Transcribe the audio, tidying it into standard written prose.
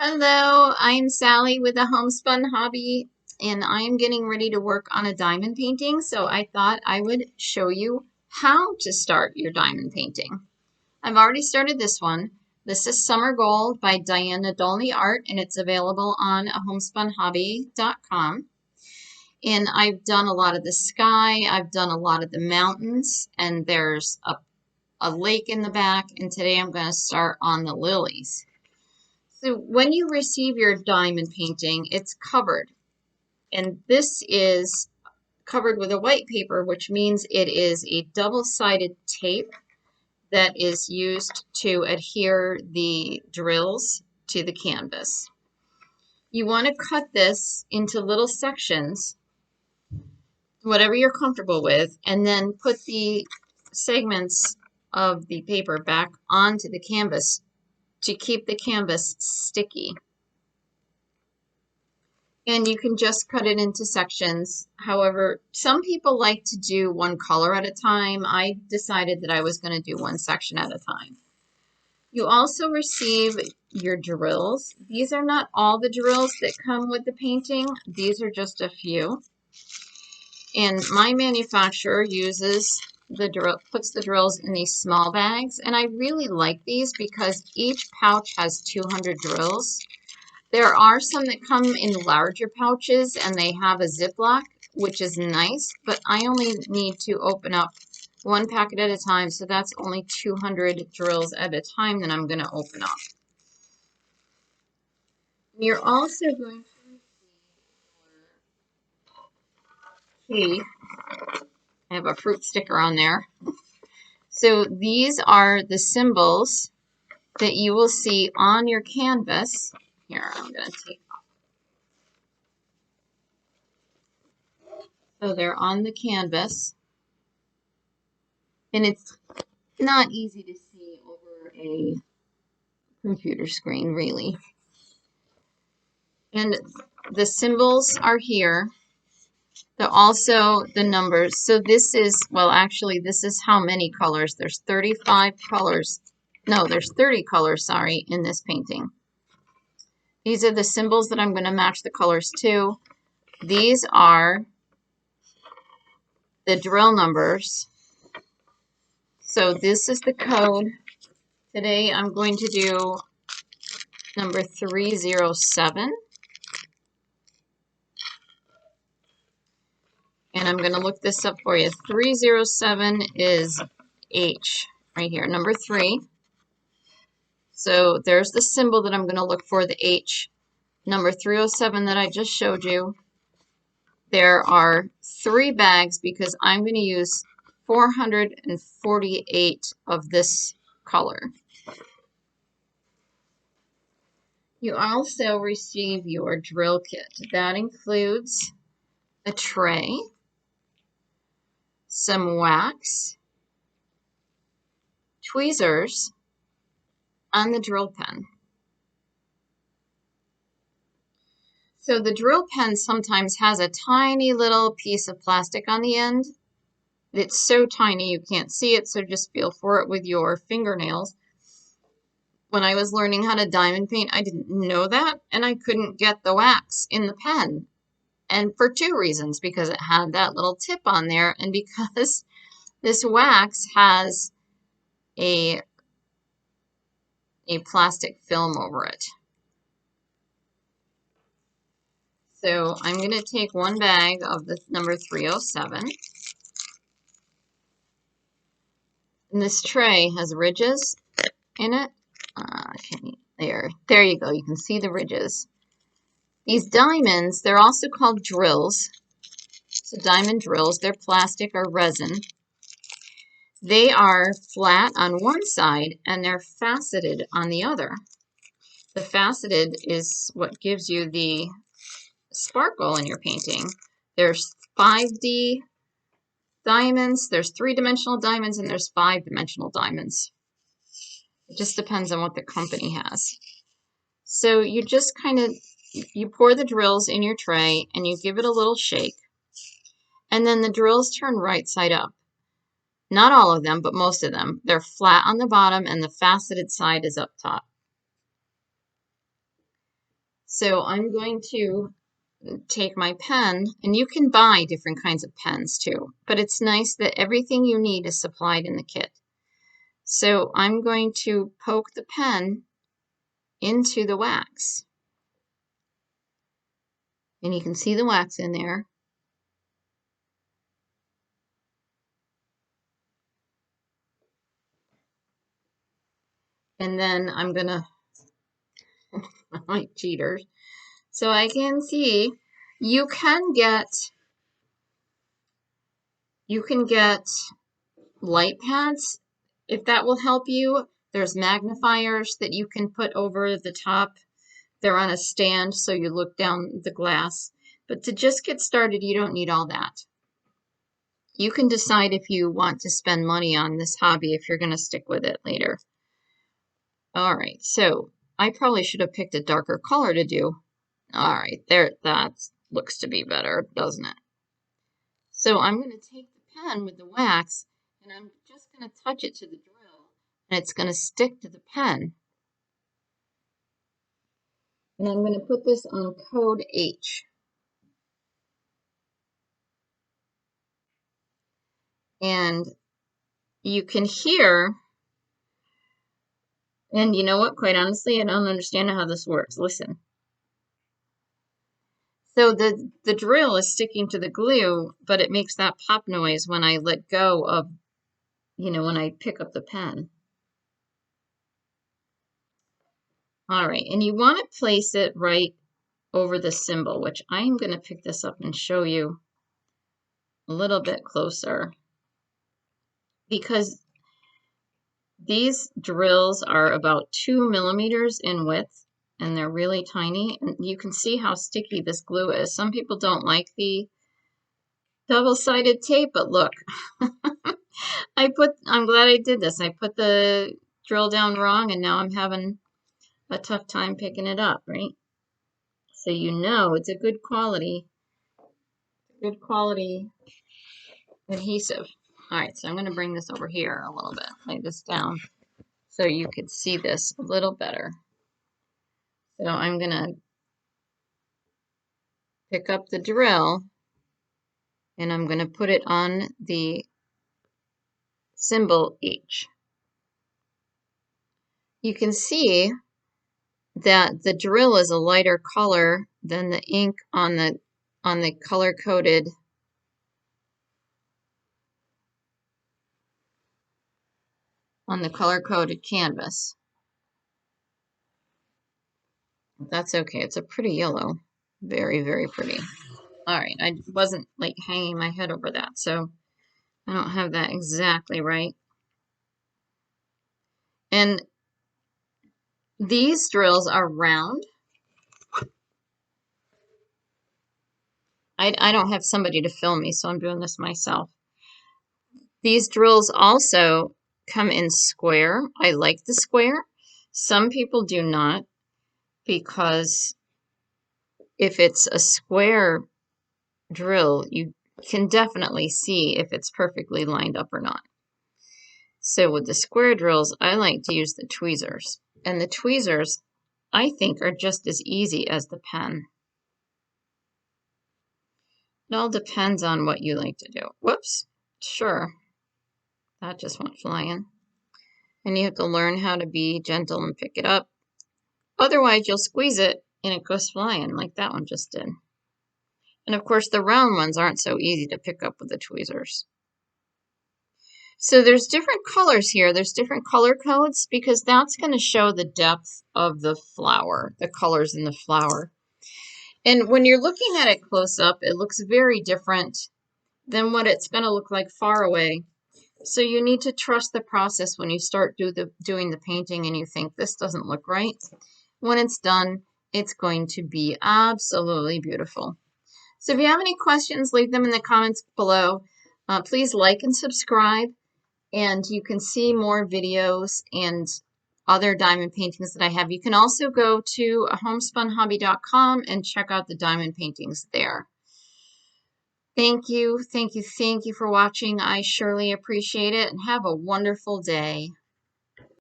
Hello, I'm Sally with the Homespun Hobby, and I am getting ready to work on a diamond painting, so I thought I would show you how to start your diamond painting. I've already started this one. This is Summer Gold by Diana Dolney Art, and it's available on homespunhobby.com. And I've done a lot of the sky, I've done a lot of the mountains, and there's a lake in the back, and today I'm going to start on the lilies. So when you receive your diamond painting, it's covered. And this is covered with a white paper, which means it is a double-sided tape that is used to adhere the drills to the canvas. You want to cut this into little sections, whatever you're comfortable with, and then put the segments of the paper back onto the canvas to keep the canvas sticky. And you can just cut it into sections. However, some people like to do one color at a time. I decided that I was going to do one section at a time. You also receive your drills. These are not all the drills that come with the painting. These are just a few. And my manufacturer uses puts the drills in these small bags. And I really like these because each pouch has 200 drills. There are some that come in larger pouches and they have a Ziploc, which is nice, but I only need to open up one packet at a time, so that's only 200 drills at a time that I'm going to open up. You're also going to receive I have a fruit sticker on there. So these are the symbols that you will see on your canvas. Here, I'm going to take So they're on the canvas, and it's not easy to see over a computer screen, really. And the symbols are here. They're also the numbers. So this is, well, actually, this is how many colors. There's 35 colors. No, there's 30 colors, sorry, in this painting. These are the symbols that I'm going to match the colors to. These are the drill numbers. So this is the code. Today I'm going to do number 307. And I'm going to look this up for you. 307 is H right here, number 3. So there's the symbol that I'm going to look for, the H. Number 307 that I just showed you. There are 3 bags because I'm going to use 448 of this color. You also receive your drill kit. That includes a tray, some wax, tweezers, and the drill pen. So the drill pen sometimes has a tiny little piece of plastic on the end. It's so tiny you can't see it, so just feel for it with your fingernails. When I was learning how to diamond paint, I didn't know that, and I couldn't get the wax in the pen. And for 2 reasons, because it had that little tip on there, and because this wax has a plastic film over it. So I'm going to take one bag of the number 307. And this tray has ridges in it. There you go. You can see the ridges. These diamonds, they're also called drills. So diamond drills, they're plastic or resin. They are flat on one side and they're faceted on the other. The faceted is what gives you the sparkle in your painting. There's 5D diamonds, there's 3-dimensional diamonds, and there's 5-dimensional diamonds. It just depends on what the company has. So you just you pour the drills in your tray and you give it a little shake. And then the drills turn right side up. Not all of them, but most of them. They're flat on the bottom and the faceted side is up top. So I'm going to take my pen, and you can buy different kinds of pens too, but it's nice that everything you need is supplied in the kit. So I'm going to poke the pen into the wax. And you can see the wax in there. And then I'm gonna, like cheaters, so I can see you can get light pads if that will help you. There's magnifiers that you can put over the top. They're on a stand so you look down the glass. But to just get started, you don't need all that. You can decide if you want to spend money on this hobby if you're going to stick with it later. All right, so I probably should have picked a darker color to do. All right, there, that looks to be better, doesn't it? So I'm going to take the pen with the wax, and I'm just going to touch it to the drill, and it's going to stick to the pen. And I'm going to put this on code H. And you can hear, and you know what, quite honestly, I don't understand how this works. Listen. So the drill is sticking to the glue, but it makes that pop noise when I let go of, when I pick up the pen. All right, and you want to place it right over the symbol, which I am going to pick this up and show you a little bit closer, because these drills are about 2 millimeters in width, and they're really tiny, and you can see how sticky this glue is. Some people don't like the double-sided tape, but look, I'm glad I did this. I put the drill down wrong, and now I'm having a tough time picking it up, right? So you know it's a good quality adhesive. All right, so I'm going to bring this over here a little bit, lay this down so you could see this a little better. So I'm going to pick up the drill, and I'm going to put it on the symbol H. You can see that the drill is a lighter color than the ink on the color-coded canvas. That's okay. It's a pretty yellow. Very, very pretty. All right, I wasn't like hanging my head over that, so I don't have that exactly right. And these drills are round. I don't have somebody to film me, so I'm doing this myself. These drills also come in square. I like the square. Some people do not, because if it's a square drill, you can definitely see if it's perfectly lined up or not. So with the square drills, I like to use the tweezers. And the tweezers, I think, are just as easy as the pen. It all depends on what you like to do. Whoops, sure. That just went flying. And you have to learn how to be gentle and pick it up. Otherwise, you'll squeeze it and it goes flying like that one just did. And of course, the round ones aren't so easy to pick up with the tweezers. So there's different colors here. There's different color codes because that's going to show the depth of the flower, the colors in the flower. And when you're looking at it close up, it looks very different than what it's going to look like far away. So you need to trust the process when you start doing the painting and you think this doesn't look right. When it's done, it's going to be absolutely beautiful. So if you have any questions, leave them in the comments below. Please like and subscribe, and you can see more videos and other diamond paintings that I have. You can also go to homespunhobby.com and check out the diamond paintings there. Thank you, thank you, thank you for watching. I surely appreciate it, and have a wonderful day.